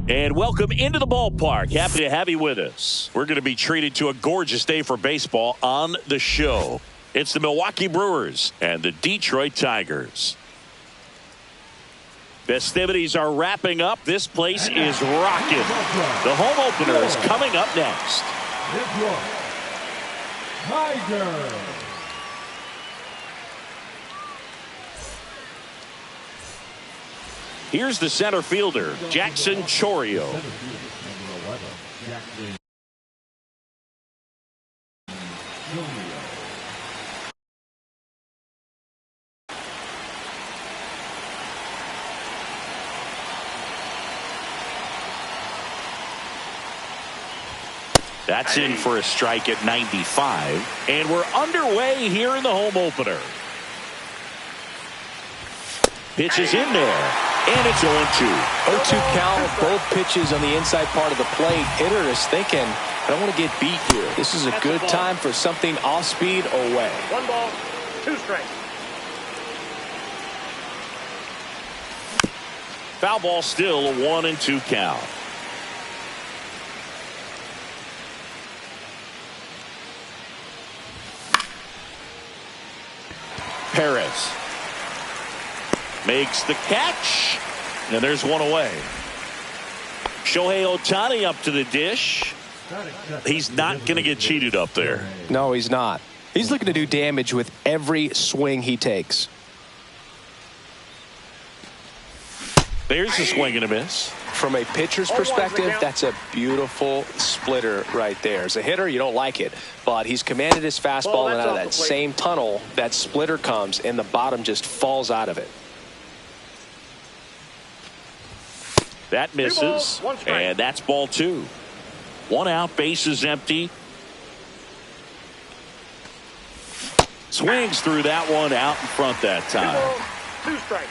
And welcome into the ballpark. Happy to have you with us. We're going to be treated to a gorgeous day for baseball on the show. It's the Milwaukee Brewers and the Detroit Tigers. Festivities are wrapping up. This place is rocking. The home opener is coming up next. Tigers. Here's the center fielder, Jackson Chourio. That's in for a strike at 95. And we're underway here in the home opener. Pitch is in there. And it's 0-2. 0-2 count, both pitches on the inside part of the plate. Hitter is thinking, I don't want to get beat here. This is a good time for something off speed away. 1 ball, 2 strikes. Foul ball still, a 1-2 count. Perez makes the catch, and there's one away. Shohei Ohtani up to the dish. He's not going to get cheated up there. No, he's not. He's looking to do damage with every swing he takes. There's a swing and a miss. From a pitcher's perspective, that's a beautiful splitter right there. As a hitter, you don't like it, but he's commanded his fastball, and out of that same tunnel, that splitter comes, and the bottom just falls out of it. That misses, and that's ball 2. 1 out, bases empty. Swings through that one, out in front that time. 2 strikes.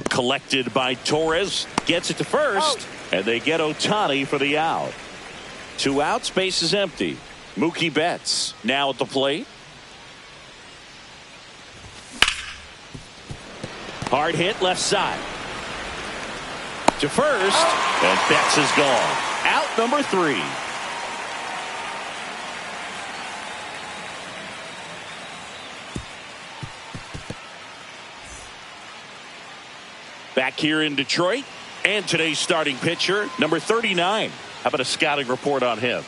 Collected by Torres, gets it to first, and they get Ohtani for the out. 2 outs, bases empty. Mookie Betts now at the plate. Hard hit left side. To first, and Betts is gone. Out number 3. Back here in Detroit, and today's starting pitcher, number 39. How about a scouting report on him?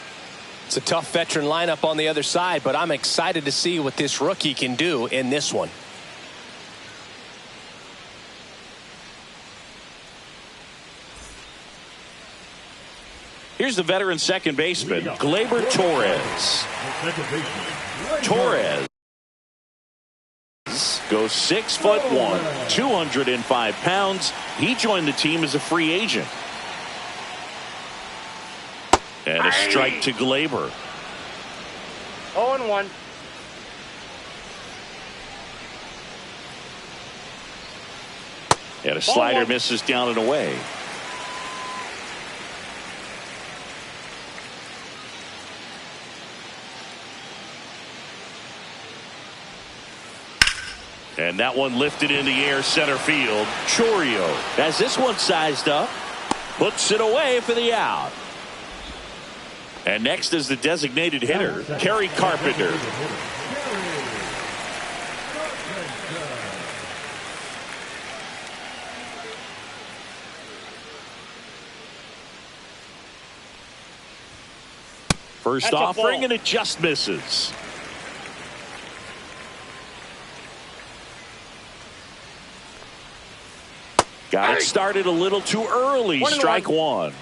It's a tough veteran lineup on the other side, but I'm excited to see what this rookie can do in this one. Here's the veteran second baseman, Gleyber Torres. Torres goes 6'1", 205 pounds. He joined the team as a free agent. And a strike to Gleyber. 0-1. And a slider misses down and away. And that one lifted in the air center field. Chourio has this one sized up. Puts it away for the out. And next is the designated hitter, Kerry Carpenter. First offering, and it just misses. Got it started a little too early. Strike 1.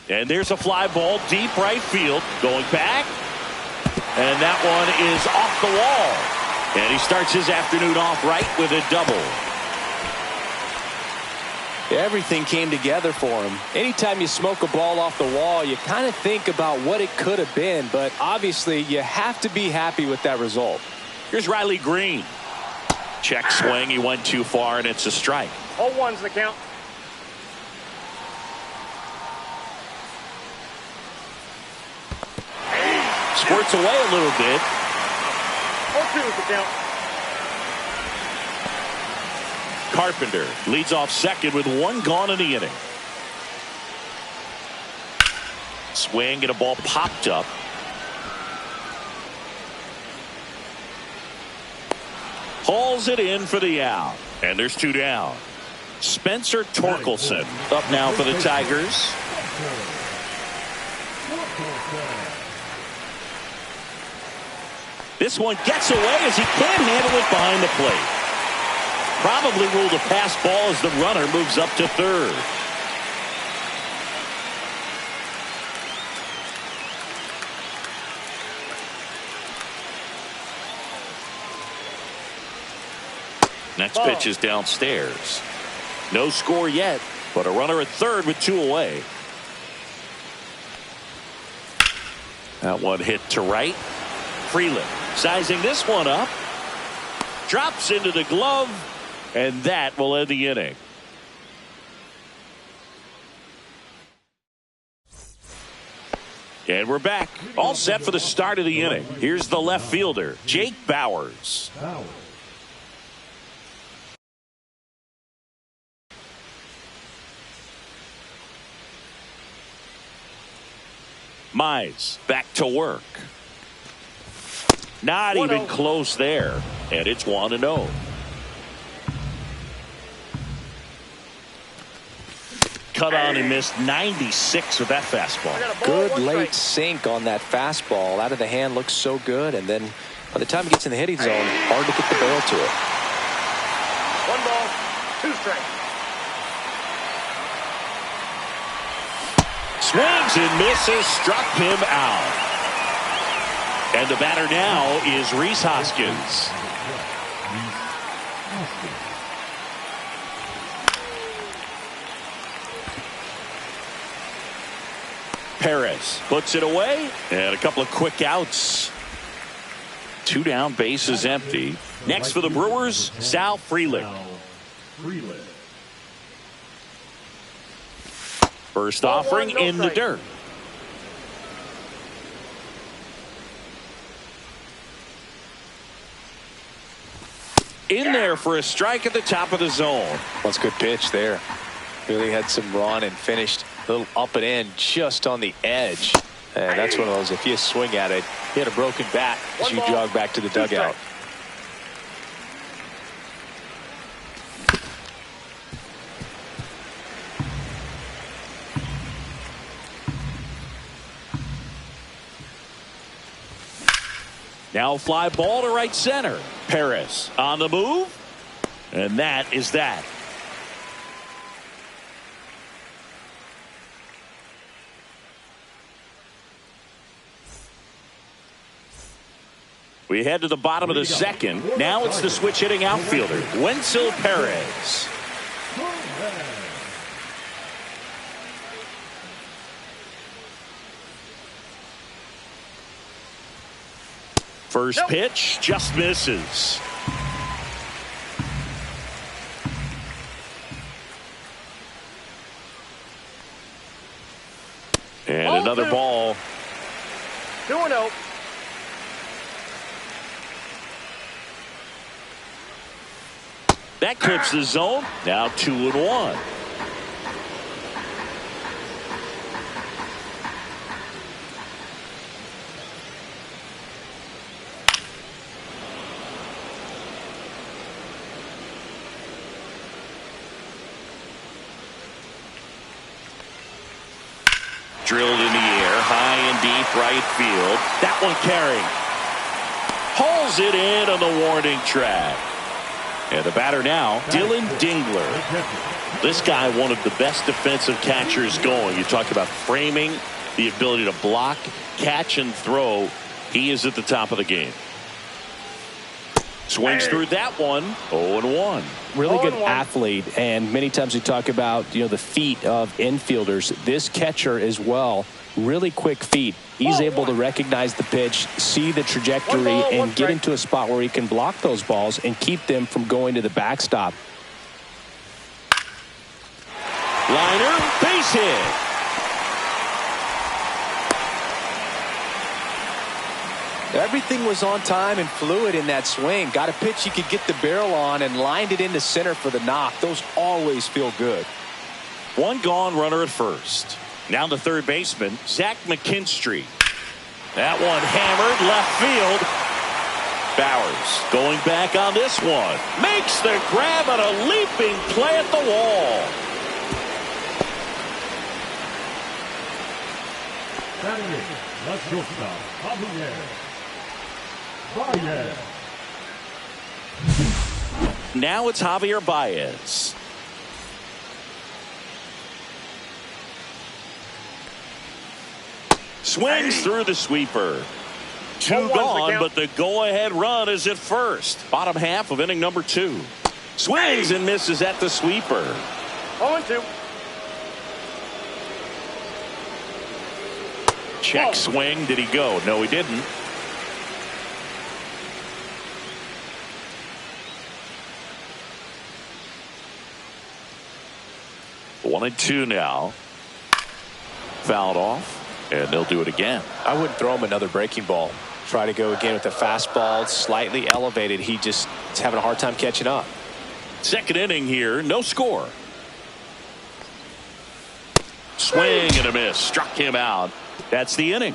And there's a fly ball deep right field. Going back. And that one is off the wall. And he starts his afternoon off right with a double. Everything came together for him. Anytime you smoke a ball off the wall, you kind of think about what it could have been, but obviously you have to be happy with that result. Here's Riley Green. Check swing. He went too far, and it's a strike. 0-1's the count. squirts away a little bit. 0-2 is the count. Carpenter leads off second with one gone in the inning. Swing and a ball popped up. Hauls it in for the out. And there's two down. Spencer Torkelson up now for the Tigers. This one gets away as he can't handle it behind the plate. Probably ruled a pass ball as the runner moves up to third. Next pitch is downstairs. No score yet, but a runner at third with two away. That one hit to right. Freeland sizing this one up. Drops into the glove, and that will end the inning. And we're back. All set for the start of the inning. Here's the left fielder, Jake Bauers. Mize back to work. Not even close there. And it's 1-0. Cut on and missed 96 with that fastball. Good late sink on that fastball. Out of the hand looks so good. And then by the time he gets in the hitting zone, hard to get the barrel to it. 1 ball, 2 strikes. Swings and misses, struck him out. And the batter now is Rhys Hoskins. Perez puts it away, and a couple of quick outs. 2 down, bases empty. Next for the Brewers, Sal Frelick. First offering in the dirt. In there for a strike at the top of the zone. That's a good pitch there. Really had some run and finished a little up and in just on the edge. And that's one of those, if you swing at it, hit a broken bat as you jog back to the dugout. Now fly ball to right center. Perez on the move. And that is that. We head to the bottom of the second. Now it's the switch hitting outfielder, Wenzel Perez. First pitch just misses. And another ball. 2-0. That clips the zone. Now 2-1. Drilled in the air, high and deep right field. That one carrying. Hauls it in on the warning track. And the batter now, Dylan Dingler. This guy, one of the best defensive catchers going. You talk about framing, the ability to block, catch, and throw. He is at the top of the game. Swings through that one, 0-1. Really good athlete, and many times we talk about, the feet of infielders. This catcher as well, really quick feet. He's able to recognize the pitch, see the trajectory, and get into a spot where he can block those balls and keep them from going to the backstop. Liner, base hit. Everything was on time and fluid in that swing. Got a pitch he could get the barrel on and lined it into center for the knock. Those always feel good. One gone, runner at first. Now the third baseman, Zach McKinstry. That one hammered left field. Bowers going back on this one. Makes the grab on a leaping play at the wall. Now it's Javier Baez. Swings through the sweeper. Two gone, but the go-ahead run is at first. Bottom half of inning number 2. Swings and misses at the sweeper. 0-2. Check swing. Did he go? No, he didn't. One and two now. Fouled off. And they'll do it again. I wouldn't throw him another breaking ball. Try to go again with the fastball, slightly elevated. He just is having a hard time catching up. Second inning here, no score. Swing and a miss. Struck him out. That's the inning.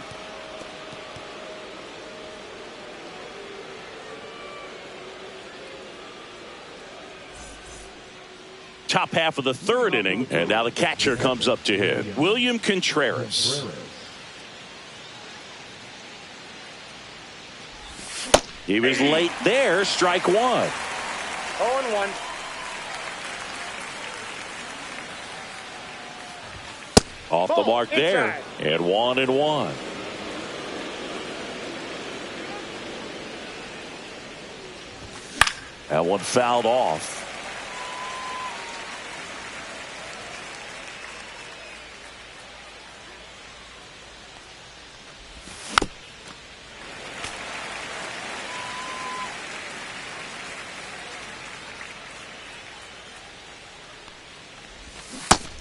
Top half of the third inning, and now the catcher comes up to hit. William Contreras. He was late there. Strike one. 0-1. Off the mark there. And 1-1. That one fouled off.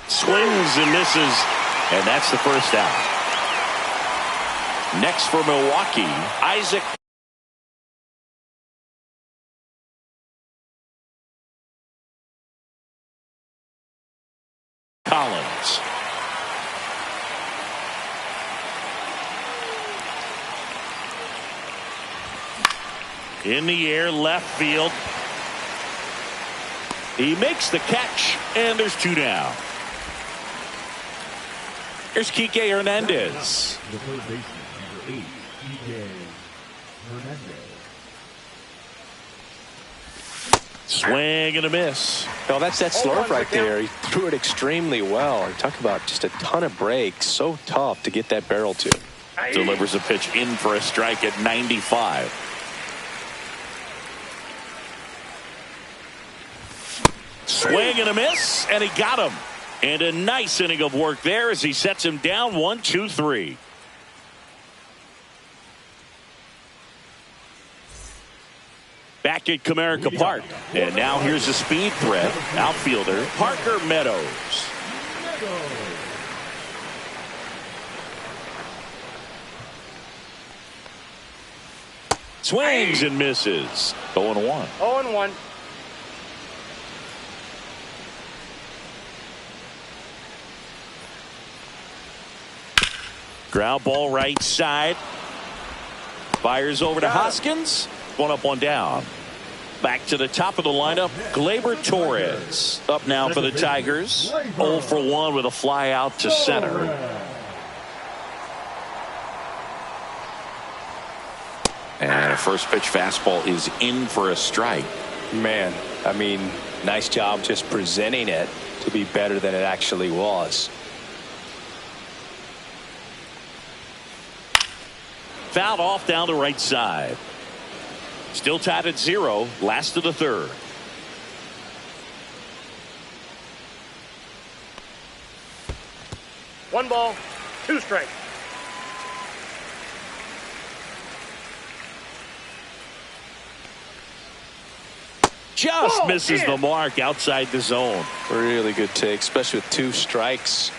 Swings and misses, and that's the first out. Next for Milwaukee, Isaac Collins. In the air, left field. He makes the catch, and there's two down. Here's Kike Hernandez. The third baseman, number 8, Kike Hernandez. Swing and a miss. No, that's that slurve right there. He threw it extremely well. You talk about just a ton of breaks. So tough to get that barrel to. Delivers a pitch in for a strike at 95. Swing and a miss, and he got him. And a nice inning of work there as he sets him down 1-2-3. Back at Comerica Park. And now here's a speed threat. Outfielder Parker Meadows. Swings and misses. 0-1. 0-1. Ground ball right side. Fires over to Hoskins. One up, one down. Back to the top of the lineup, Gleyber Torres. Up now for the Tigers. 0 for 1 with a fly out to center. And a first pitch fastball is in for a strike. Man, I mean, nice job just presenting it to be better than it actually was. Fouled off down the right side. Still tied at 0. Last of the third. One ball, two strikes. Just misses the mark outside the zone. Really good take, especially with 2 strikes.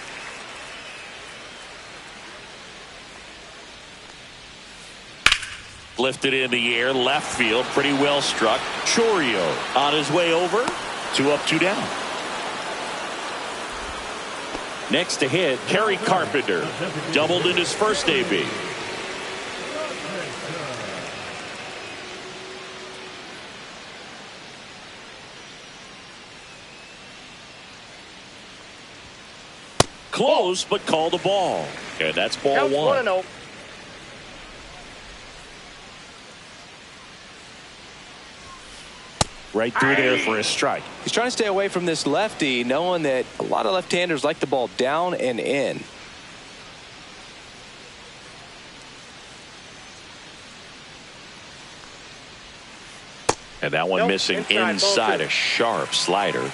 Lifted in the air, left field, pretty well struck. Chourio on his way over. 2 up, 2 down. Next to hit, Kerry Carpenter. Doubled in his first AB. Close, but called a ball. And that's ball Count 1. 1-0. Right through there for a strike. He's trying to stay away from this lefty, knowing that a lot of left-handers like the ball down and in. And that one missing inside a sharp slider.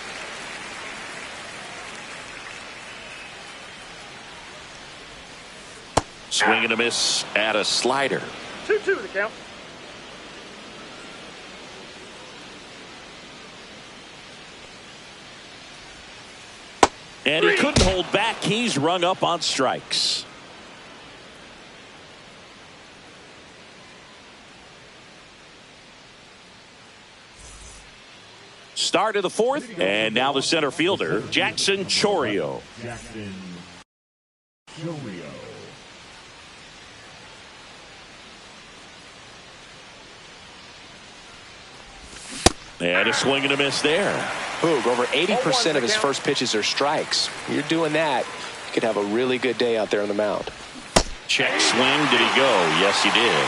Swing and a miss at a slider. 2-2 the count. And he couldn't hold back. He's rung up on strikes. Start of the 4th, and now the center fielder, Jackson Chourio. Jackson Chourio. And a swing and a miss there. Boog, over 80% of his first pitches are strikes. When you're doing that, you could have a really good day out there on the mound. Check swing. Did he go? Yes, he did.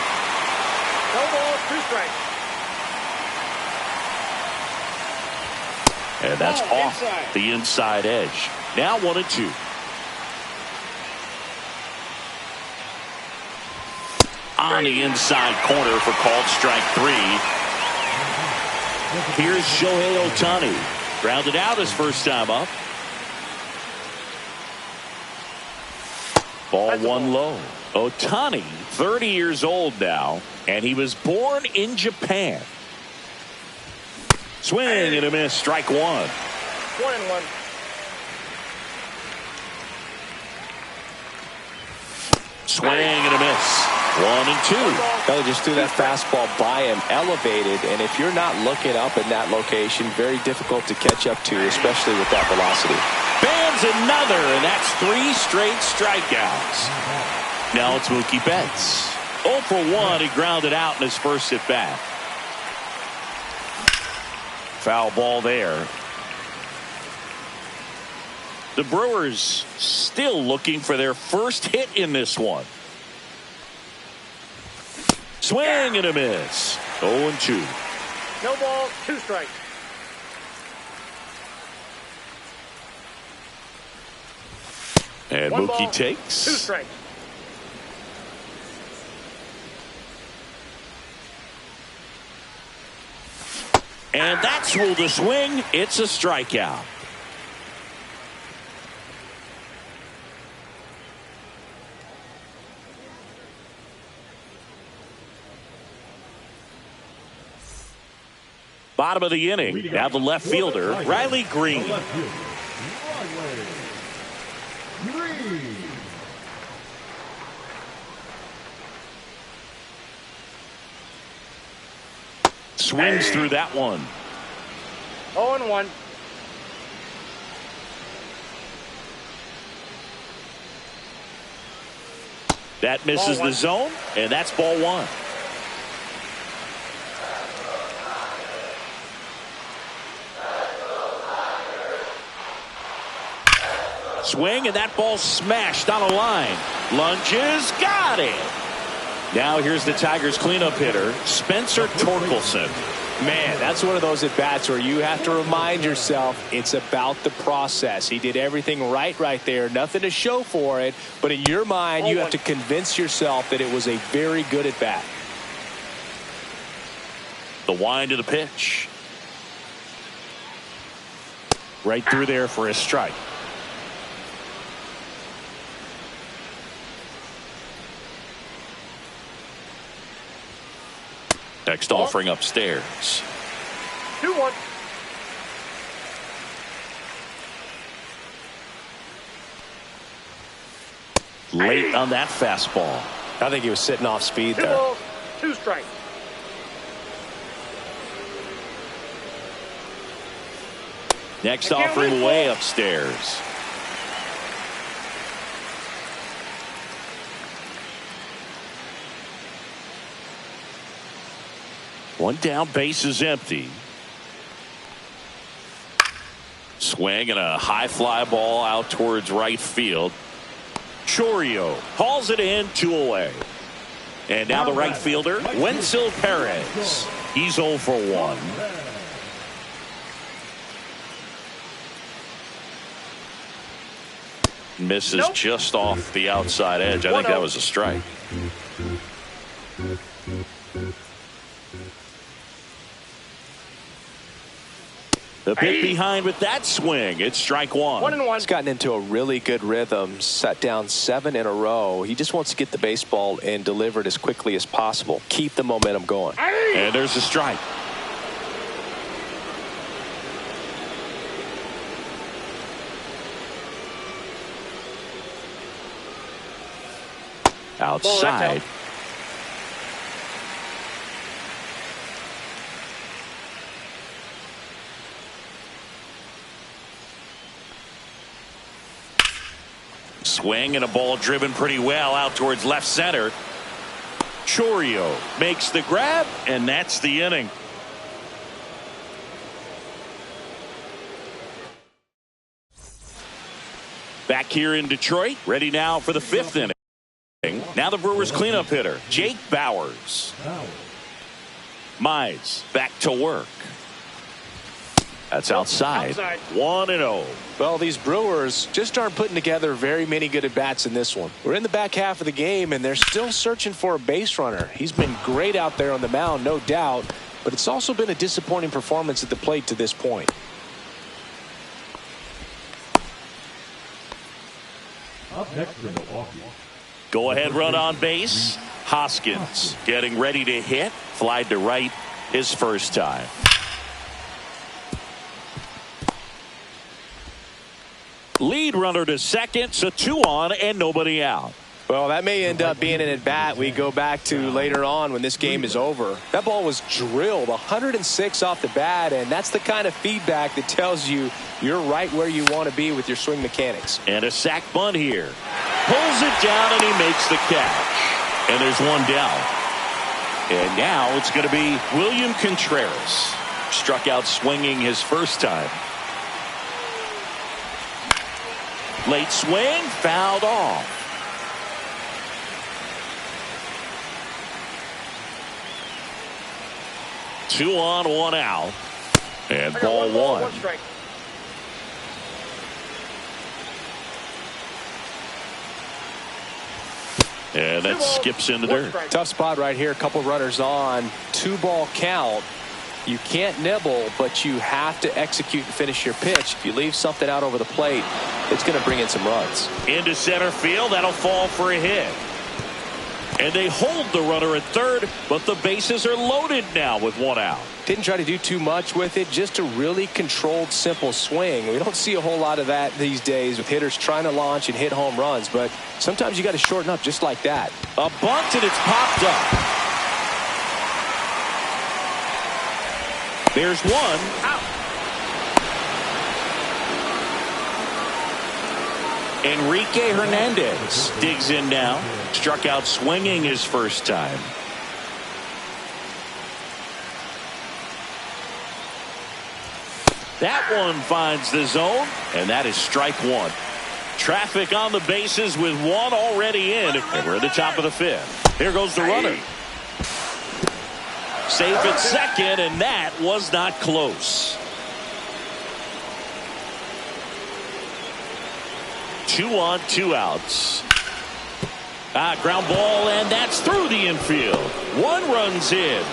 No balls, 2 strikes. And that's off the inside edge. Now 1-2. On the inside corner for called strike 3. Here's Shohei Ohtani. Grounded out his first time up. Ball 1 low. Ohtani, 30 years old now, and he was born in Japan. Swing and a miss, strike 1. 1-1. Swing and a miss. 1-2. They just threw that fastball by him, elevated, and if you're not looking up in that location, very difficult to catch up to, especially with that velocity. Bands another, and that's 3 straight strikeouts. Now it's Mookie Betts. 0 for 1, he grounded out in his first at bat. Foul ball there. The Brewers still looking for their first hit in this one. Swing and a miss. 0-2. No balls, 2 strikes. And 1 Mookie ball, 2 takes. strikes. And that's ruled a swing. It's a strikeout. Bottom of the inning. Now the left fielder, Riley Green. Swings through that one. 0-1. That misses the zone, and that's ball 1. Swing, and that ball smashed on a line. Lunges, got it. Now here's the Tigers cleanup hitter, Spencer Torkelson. Man, that's one of those at-bats where you have to remind yourself it's about the process. He did everything right there. Nothing to show for it. But in your mind, you have to convince yourself that it was a very good at-bat. The wind of the pitch. Right through there for a strike. Next offering upstairs. 2-1. Late on that fastball. I think he was sitting off speed 2 there. balls, two strikes. Next offering way upstairs. One down, base is empty. Swing and a high fly ball out towards right field. Chourio hauls it in, 2 away. And now the right fielder, Wenzel Perez. He's 0 for 1. Misses just off the outside edge. I think that was a strike. The pitch behind with that swing. It's strike 1. 1-1. He's gotten into a really good rhythm, set down 7 in a row. He just wants to get the baseball and deliver it as quickly as possible. Keep the momentum going. And there's a strike. Outside. Swing and a ball driven pretty well out towards left center. Chourio makes the grab, and that's the inning. Back here in Detroit, ready now for the 5th inning. Now the Brewers cleanup hitter, Jake Bauers. Mize back to work. That's outside. 1-0. Well, these Brewers just aren't putting together very many good at-bats in this one. We're in the back half of the game, and they're still searching for a base runner. He's been great out there on the mound, no doubt, but it's also been a disappointing performance at the plate to this point. Up next for Milwaukee. Go ahead run on base. Hoskins getting ready to hit. Flied to right his first time. Lead runner to second, so 2 on and nobody out. Well, that may end up being an at-bat we go back to later on when this game is over. That ball was drilled 106 off the bat, and that's the kind of feedback that tells you you're right where you want to be with your swing mechanics. And a sac bunt here. Pulls it down and he makes the catch. And there's 1 down. And now it's going to be William Contreras. Struck out swinging his first time. Late swing, fouled off. Two on, 1 out. And ball 1. 1 strike. And that skips in the dirt. Tough spot right here. A couple runners on. 2-ball count. You can't nibble, but you have to execute and finish your pitch. If you leave something out over the plate, it's going to bring in some runs. Into center field. That'll fall for a hit. And they hold the runner at third, but the bases are loaded now with 1 out. Didn't try to do too much with it. Just a really controlled, simple swing. We don't see a whole lot of that these days with hitters trying to launch and hit home runs, but sometimes you got to shorten up just like that. A bunt, and it's popped up. There's 1 out. Enrique Hernandez digs in now. Struck out swinging his first time. That one finds the zone, and that is strike 1. Traffic on the bases with 1 already in, and we're at the top of the 5th. Here goes the runner. Safe at second, and that was not close. 2 on, 2 outs. Ground ball, and that's through the infield. 1 run's in.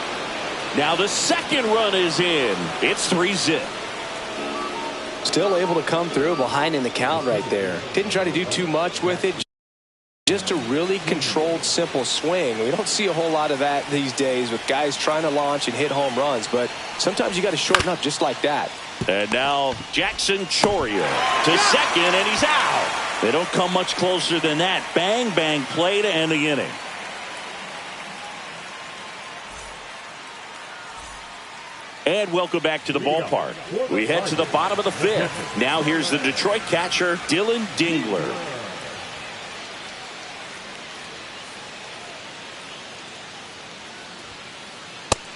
Now the second run is in. It's 3-zip. Still able to come through behind in the count right there. Didn't try to do too much with it. Just a really controlled, simple swing. We don't see a whole lot of that these days with guys trying to launch and hit home runs, but sometimes you got to shorten up just like that. And now Jackson Chourio to second, and he's out. They don't come much closer than that. Bang, bang play to end the inning. And welcome back to the ballpark. We head to the bottom of the fifth. Now here's the Detroit catcher, Dylan Dingler.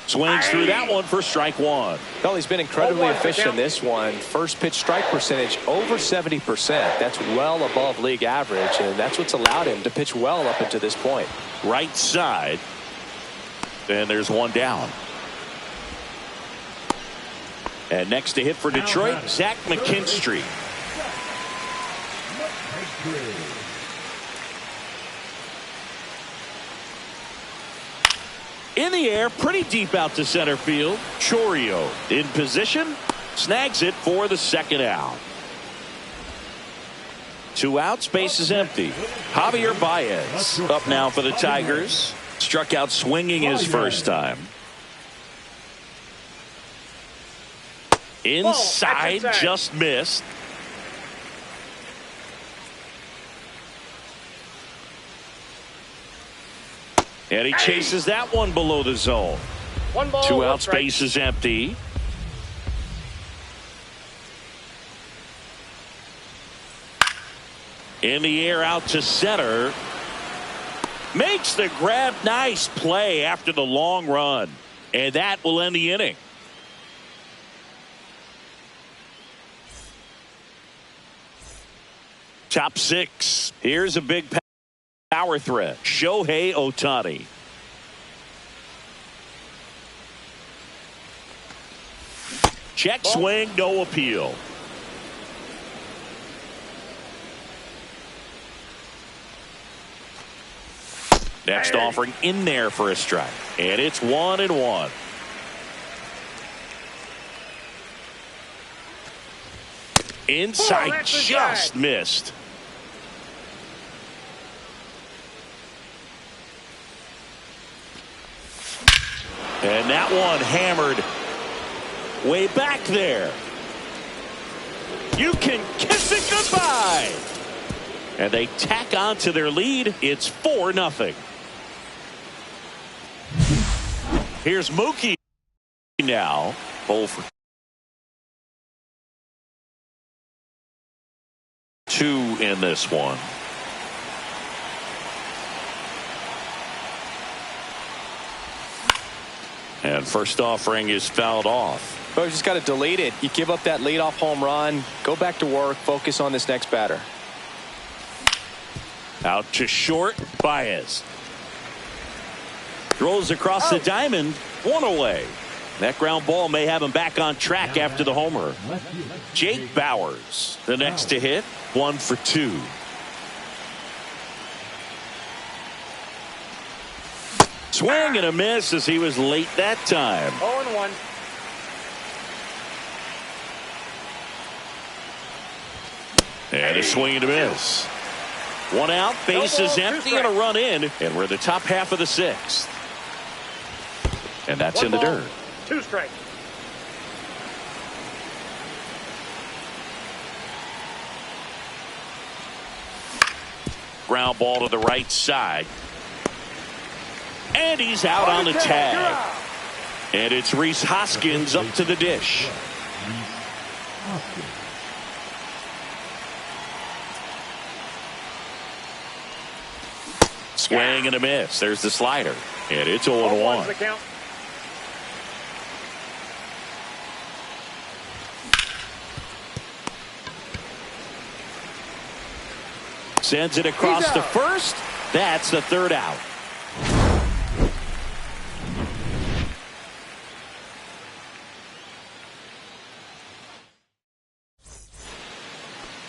Swings through that one for strike one. Well, he's been incredibly efficient this one. First pitch strike percentage over 70%. That's well above league average, and that's what's allowed him to pitch well up until this point. Right side. And there's one down. And next to hit for Detroit, Zach McKinstry. In the air, pretty deep out to center field. Chourio in position, snags it for the second out. 2 outs, base is empty. Javier Baez up now for the Tigers. Struck out swinging his first time. Inside, just missed. And he chases that one below the zone. 1 ball, 2 1 outs, strike. base is empty. In the air out to center. Makes the grab. Nice play after the long run. And that will end the inning. Top 6. Here's a big power threat. Shohei Ohtani. Check swing, no appeal. Next offering in there for a strike. And it's 1-1. Inside, just missed. And that one hammered way back there. You can kiss it goodbye. And they tack on to their lead. It's 4-0. Here's Mookie now. 0 for 2 in this one. And first offering is fouled off. But you just got to delete it. You give up that leadoff home run. Go back to work. Focus on this next batter. Out to short. Baez. Throws across the diamond. 1 away. That ground ball may have him back on track after the homer. Jake Bauers, the next to hit. 1 for 2. Swing and a miss as he was late that time. 0-1. And a swing and a miss. 1 out, base is empty, and a run in. And we're in the top half of the 6th. And that's in the dirt. 2 strikes. Ground ball to the right side. And he's out on the tag. And it's Rhys Hoskins up to the dish. Swing and a miss. There's the slider. And it's 0-1. Sends it across to first. That's the 3rd out.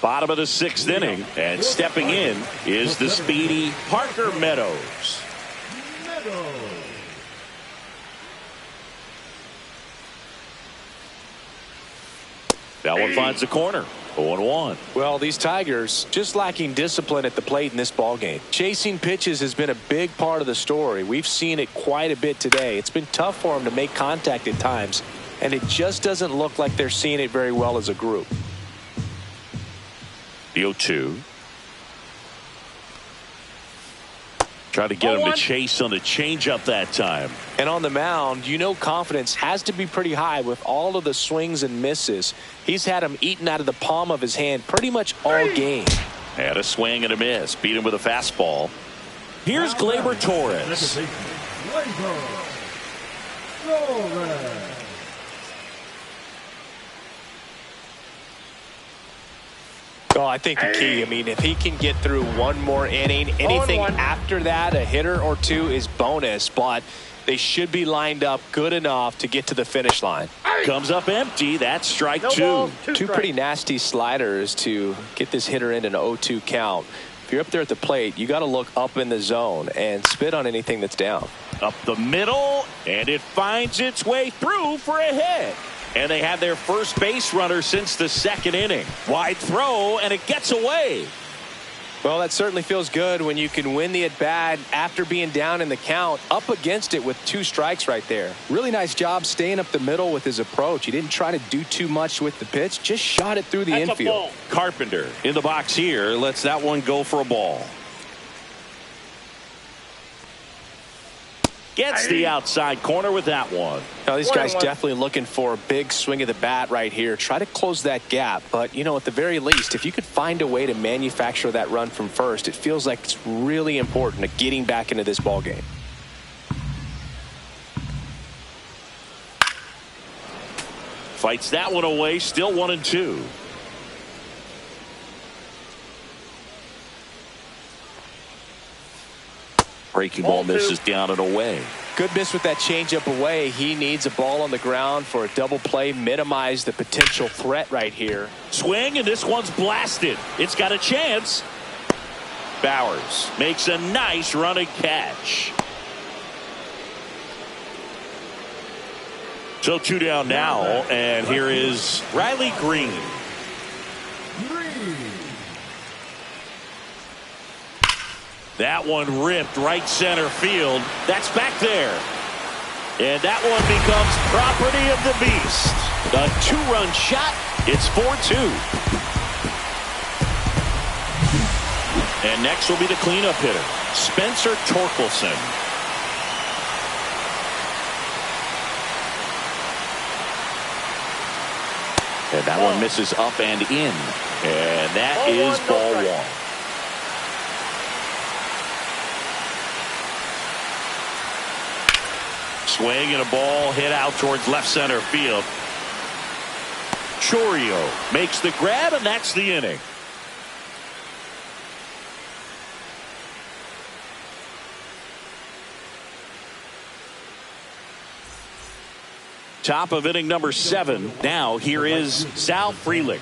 Bottom of the 6th inning, and stepping in is the speedy Parker Meadows. That one finds the corner. 0-1. Well, these Tigers just lacking discipline at the plate in this ballgame. Chasing pitches has been a big part of the story. We've seen it quite a bit today. It's been tough for them to make contact at times, and it just doesn't look like they're seeing it very well as a group. The 0-2. Try to get him to chase on the changeup that time. And on the mound, you know confidence has to be pretty high with all of the swings and misses. He's had them eaten out of the palm of his hand pretty much all game. Had a swing and a miss. Beat him with a fastball. Here's Gleyber Torres. Oh, I think the key, I mean, if he can get through one more inning, anything after that, a hitter or two is bonus, but they should be lined up good enough to get to the finish line. Comes up empty. That's strike No two. balls, Two pretty nasty sliders to get this hitter in an 0-2 count. If you're up there at the plate, you got to look up in the zone and spit on anything that's down. Up the middle, and it finds its way through for a hit. And they have their first base runner since the second inning. Wide throw, and it gets away. Well, that certainly feels good when you can win the at-bat after being down in the count, up against it with 2 strikes right there. Really nice job staying up the middle with his approach. He didn't try to do too much with the pitch, just shot it through the infield. Carpenter in the box here lets that one go for a ball. Gets the outside corner with that one. Now, these guys definitely looking for a big swing of the bat right here. Try to close that gap. But, you know, at the very least, if you could find a way to manufacture that run from first, it feels like it's really important to getting back into this ball game. Fights that one away. Still 1-2. Breaking ball misses down and away. Good miss with that changeup away. He needs a ball on the ground for a double play. Minimize the potential threat right here. Swing, and this one's blasted. It's got a chance. Bowers makes a nice running catch. So 2 down now, and here is Riley Green. That one ripped right center field. That's back there. And that one becomes property of the beast. A 2-run shot. It's 4-2. And next will be the cleanup hitter, Spencer Torkelson. And that one misses up and in. And that is ball one. Swing and a ball hit out towards left center field. Chourio makes the grab, and that's the inning. Top of inning number 7. Now here is Sal Frelick.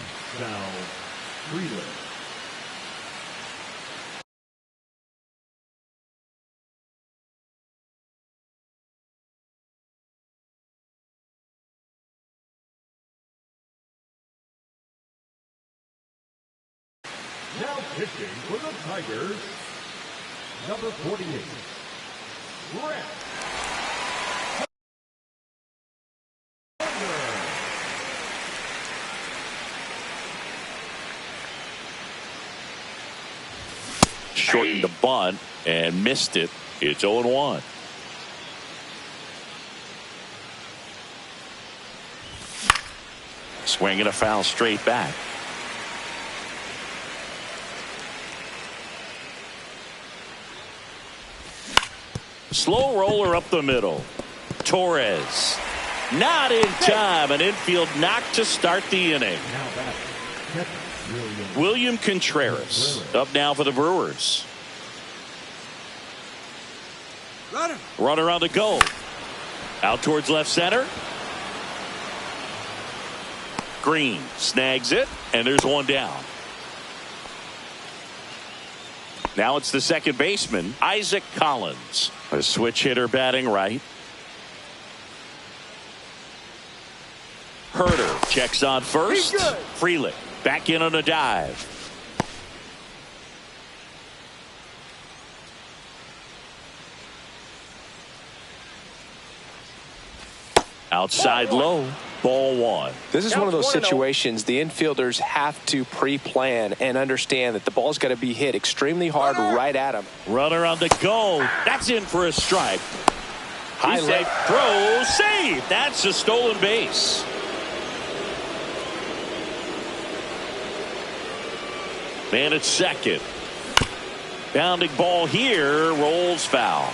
Now pitching for the Tigers, number 48, Brett. Shortened the bunt and missed it. It's 0-1. Swing and a foul straight back. Slow roller up the middle. Torres not in time. An infield knock to start the inning. William Contreras up now for the Brewers. Runner on the go. Out towards left center. Green snags it, and there's one down. Now it's the second baseman, Isaac Collins. A switch hitter batting right. Herder checks on first. Frelick back in on a dive. Outside low. Ball one. This is one of those situations the infielders have to pre-plan and understand that the ball's got to be hit extremely hard right at him. Runner on the go. That's in for a strike. High left throw, save. That's a stolen base. Man at second. Bounding ball here, rolls foul.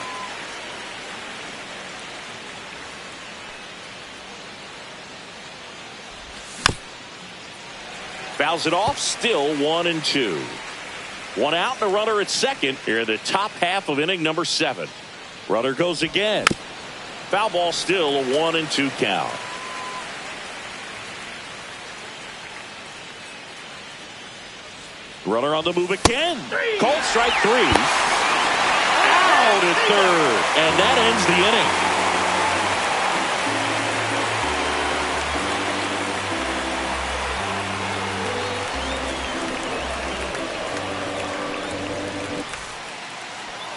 Fouls it off, still 1-2. One out and a runner at second here in the top half of inning number 7. Runner goes again. Foul ball, still a 1-2 count. Runner on the move again. Called strike 3. Out at third. And that ends the inning.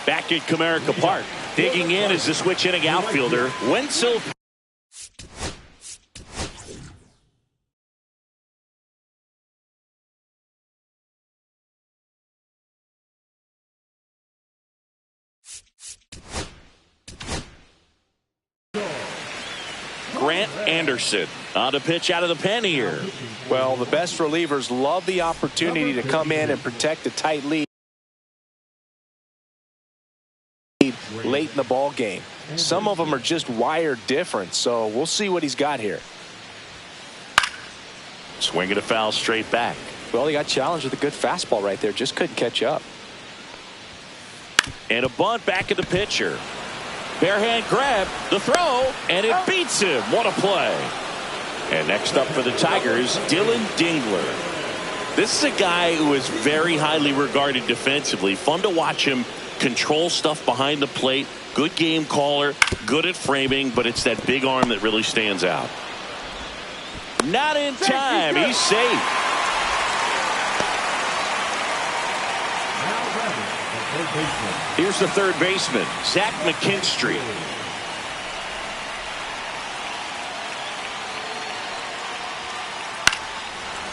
Back at Comerica Park. Digging in is the switch inning outfielder, Wenzel. Grant Anderson on to pitch out of the pen here. Well, the best relievers love the opportunity to come in and protect a tight lead late in the ball game. Some of them are just wired different, so we'll see what he's got here. Swinging a foul straight back. Well, he got challenged with a good fastball right there, just couldn't catch up. And a bunt back at the pitcher. Bare hand grab, the throw, and it beats him. What a play. And next up for the Tigers, Dylan Dingler. This is a guy who is very highly regarded defensively. Fun to watch him control stuff behind the plate. Good game caller, good at framing, but it's that big arm that really stands out. Not in time. He's safe. Here's the third baseman, Zach McKinstry.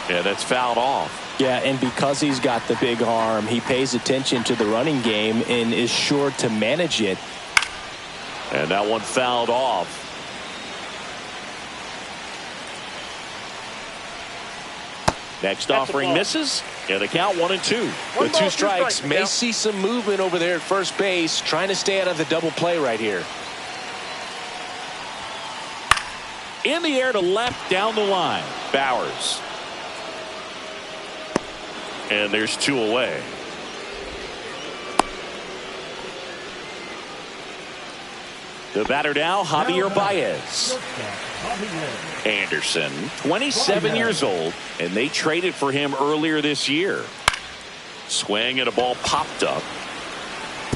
Yeah, that's fouled off. Yeah, and because he's got the big arm, he pays attention to the running game and is sure to manage it. And that one fouled off. Next offering misses. And the count 1-2. With 2 strikes, may see some movement over there at first base, trying to stay out of the double play right here. In the air to left, down the line. Bowers. And there's 2 away. The batter now, Javier Baez. Anderson, 27 years old, and they traded for him earlier this year. Swing and a ball popped up.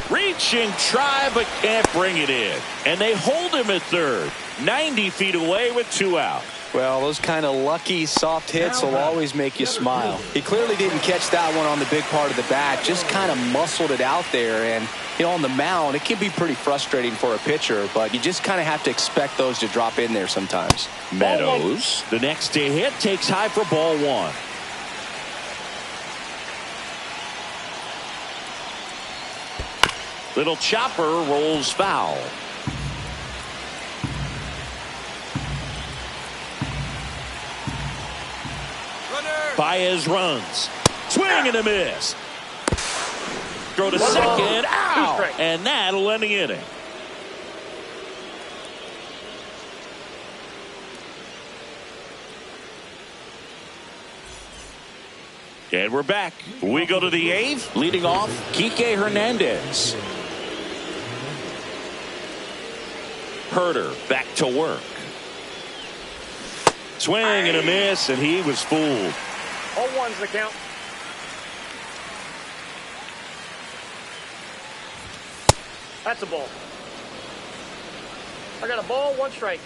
Reaching, try, but can't bring it in. And they hold him at third, 90 feet away with 2 out. Well, those kind of lucky soft hits will always make you smile. He clearly didn't catch that one on the big part of the bat, just kind of muscled it out there. And, you know, on the mound, it can be pretty frustrating for a pitcher, but you just kind of have to expect those to drop in there sometimes. Meadows, the next to hit, takes high for ball 1. Little chopper rolls foul. Baez runs. Swing and a miss. Throw to second. Ow! And that'll end the inning. And we're back. We go to the 8th. Leading off, Kike Hernandez. Herder back to work. Swing and a miss, and he was fooled. 0-1's the count. That's a ball. I got a ball, 1 strike.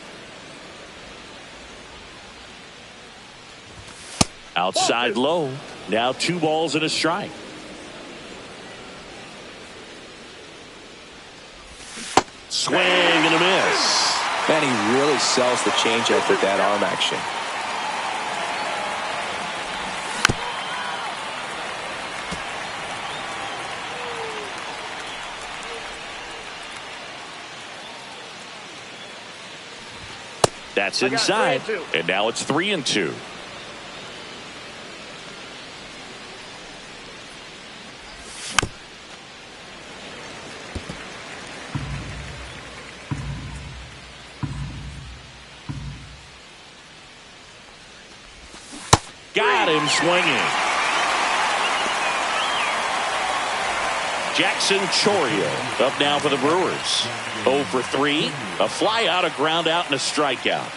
Outside low. Now 2 balls and a strike. Swing and a miss. Man, he really sells the changeup with that arm action. That's inside, and now it's 3-2. Got him swinging. Jackson Chourio up now for the Brewers. 0 for 3. A fly out, a ground out, and a strikeout.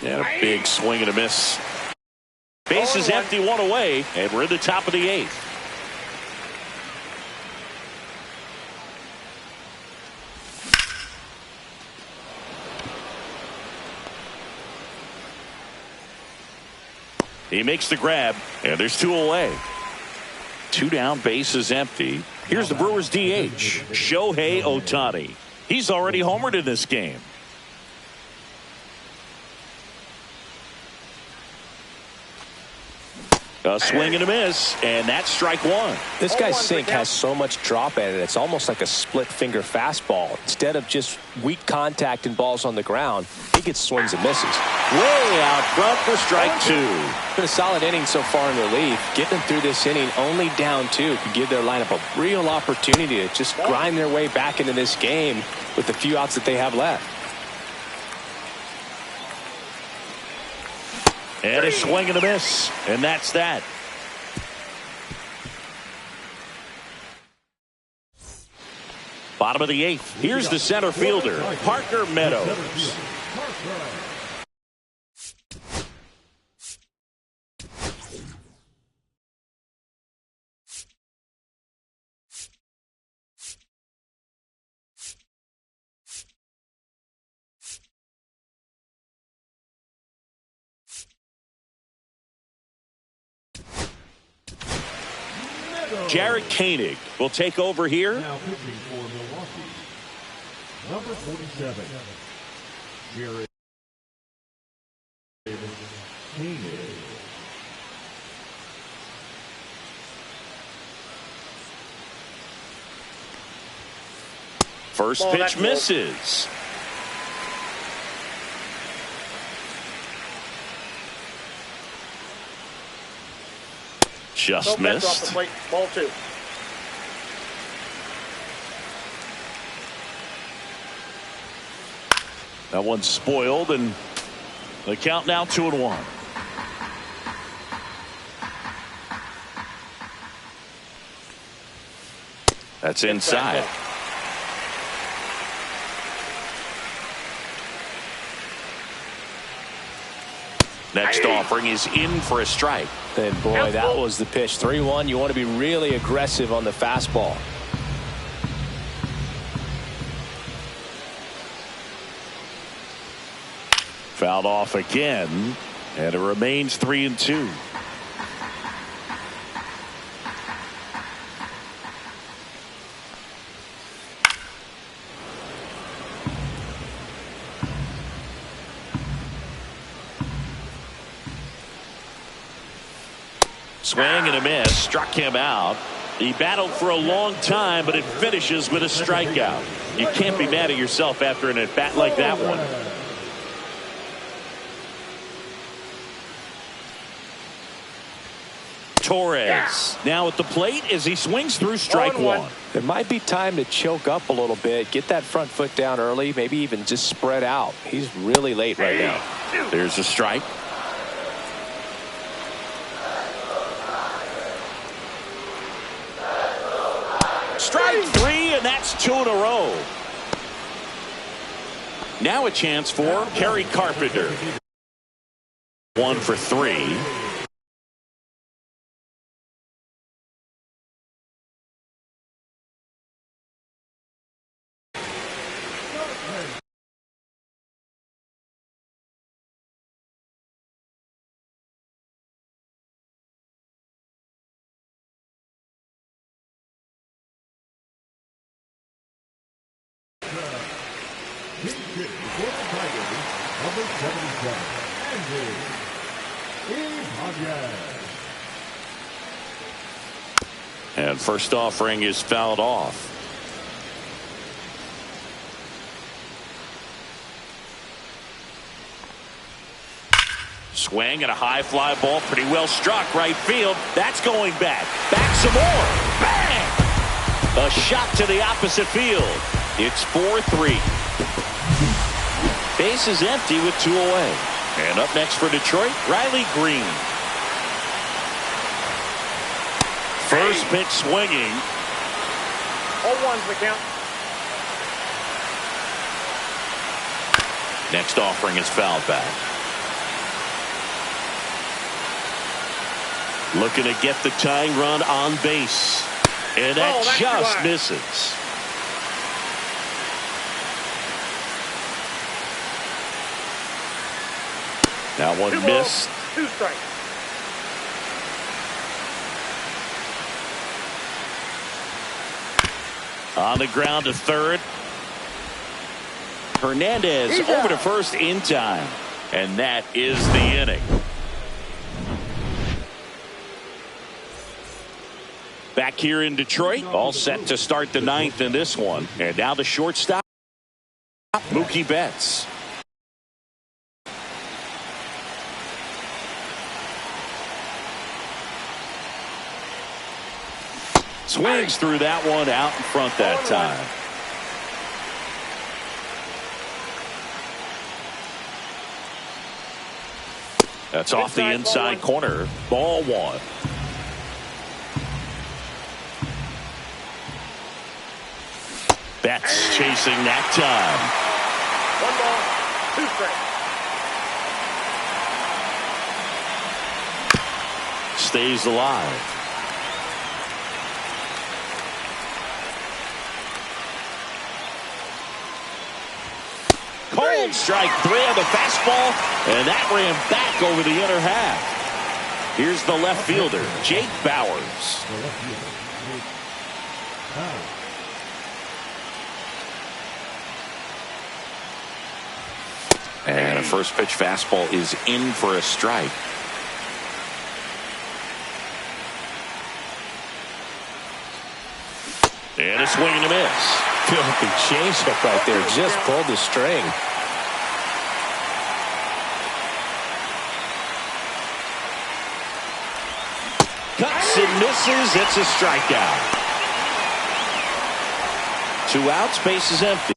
And a big swing and a miss. Base is empty, one away, and we're in the top of the 8th. He makes the grab, and there's 2 away. 2 down, base is empty. Here's the Brewers DH, Shohei Ohtani. He's already homered in this game. A swing and a miss, and that's strike 1. This guy's sink has so much drop at it, it's almost like a split finger fastball. Instead of just weak contact and balls on the ground, he gets swings and misses. Way out front for strike 2. Been a solid inning so far in relief. Getting them through this inning only down 2 could give their lineup a real opportunity to just grind their way back into this game with the few outs that they have left. And a swing and a miss, and that's that. Bottom of the 8th. Here's the center fielder, Parker Meadows. Jared Koenig will take over here. Now pitching for Milwaukee, number 47, Jared Koenig. First pitch misses. Just missed. Off the plate. Ball 2. That one's spoiled, and the count now 2-1. That's inside. Next offering is in for a strike. And boy, that was the pitch. 3-1. You want to be really aggressive on the fastball. Fouled off again, and it remains 3-2. Swing and a miss, struck him out. He battled for a long time, but it finishes with a strikeout. You can't be mad at yourself after an at-bat like that one. Torres now at the plate as he swings through strike 1. It might be time to choke up a little bit, get that front foot down early, maybe even just spread out. He's really late right now. There's a strike. Strike 3, and that's 2 in a row. Now a chance for Kerry Carpenter. 1 for 3. For the Tigers, number 77, Andy Ibanez. And first offering is fouled off. Swing and a high fly ball, pretty well struck right field. That's going back. Back some more. Bang! A shot to the opposite field. It's 4-3. Base is empty with 2 away. And up next for Detroit, Riley Green. First pitch swinging. 0-1's the count. Next offering is fouled back. Looking to get the tying run on base. And that just misses. That one missed. 2 strikes. On the ground to third. Hernandez over to first in time. And that is the inning. Back here in Detroit, all set to start the 9th in this one. And now the shortstop, Mookie Betts. Swings through that one out in front that time. That's off the inside corner. Ball 1. Betts chasing that time. 1 ball, 2 strikes. Stays alive. Cold strike 3 on the fastball, and that ran back over the inner half. Here's the left fielder, Jake Bowers. The left fielder, Jake Bowers. And a first pitch fastball is in for a strike. And a swing and a miss. Filthy changeup right there. Just pulled the string. Cuts and misses. It's a strikeout. 2 outs. Base is empty.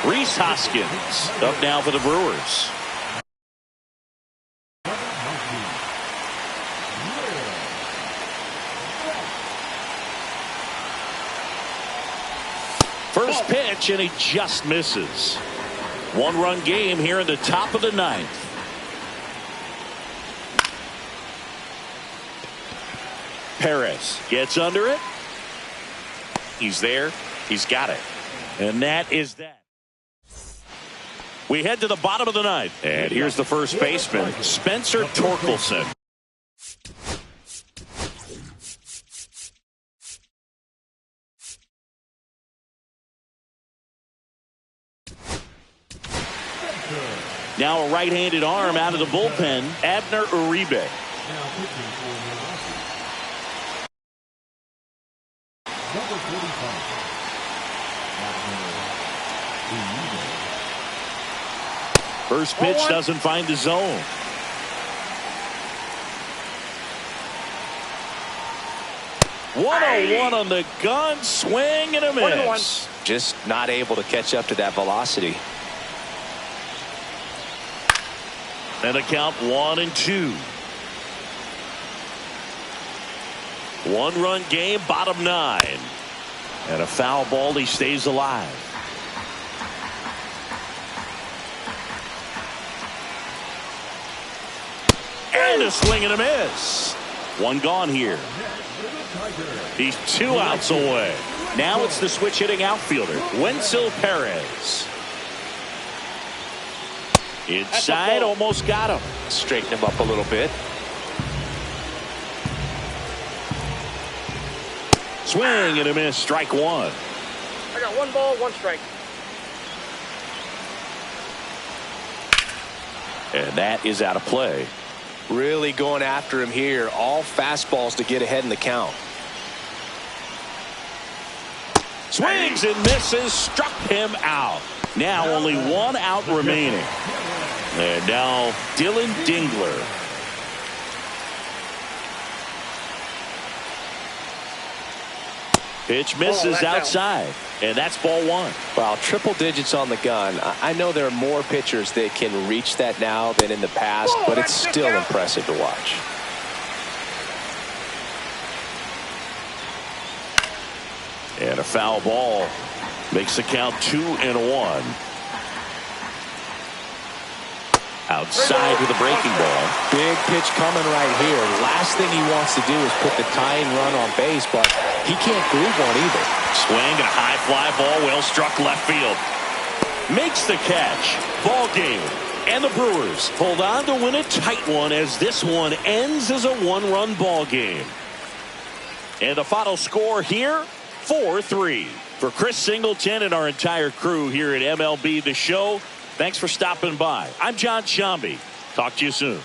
Rhys Hoskins up now for the Brewers. First pitch, and he just misses. 1-run game here in the top of the 9th. Perez gets under it. He's there. He's got it. And that is that. We head to the bottom of the 9th. And here's the first baseman, Spencer Torkelson. Now a right-handed arm out of the bullpen, Abner Uribe. Now pitching for Milwaukee, number 45, Abner Uribe. First pitch doesn't find the zone. One on the gun, swing and a miss. Just not able to catch up to that velocity. And a count 1-2. 1-run game, bottom 9. And a foul ball, he stays alive. And a swing and a miss. 1 gone here. He's 2 outs away. Now it's the switch hitting outfielder, Wenzel Perez. Inside, almost got him. Straighten him up a little bit. Swing and a miss, strike 1. I got 1 ball, 1 strike. And that is out of play. Really going after him here. All fastballs to get ahead in the count. Swings and misses, struck him out. Now only 1 out remaining. And now Dylan Dingler. Pitch misses outside, and that's ball 1. Wow, triple digits on the gun. I know there are more pitchers that can reach that now than in the past, but it's still impressive to watch. And a foul ball makes the count 2-1. Outside with a breaking ball. Big pitch coming right here. Last thing he wants to do is put the tying run on base, but he can't groove one either. Swing and a high fly ball, well struck left field. Makes the catch. Ball game. And the Brewers hold on to win a tight one as this one ends as a 1-run ball game. And the final score here, 4-3. For Chris Singleton and our entire crew here at MLB The Show, thanks for stopping by. I'm John Shambi. Talk to you soon.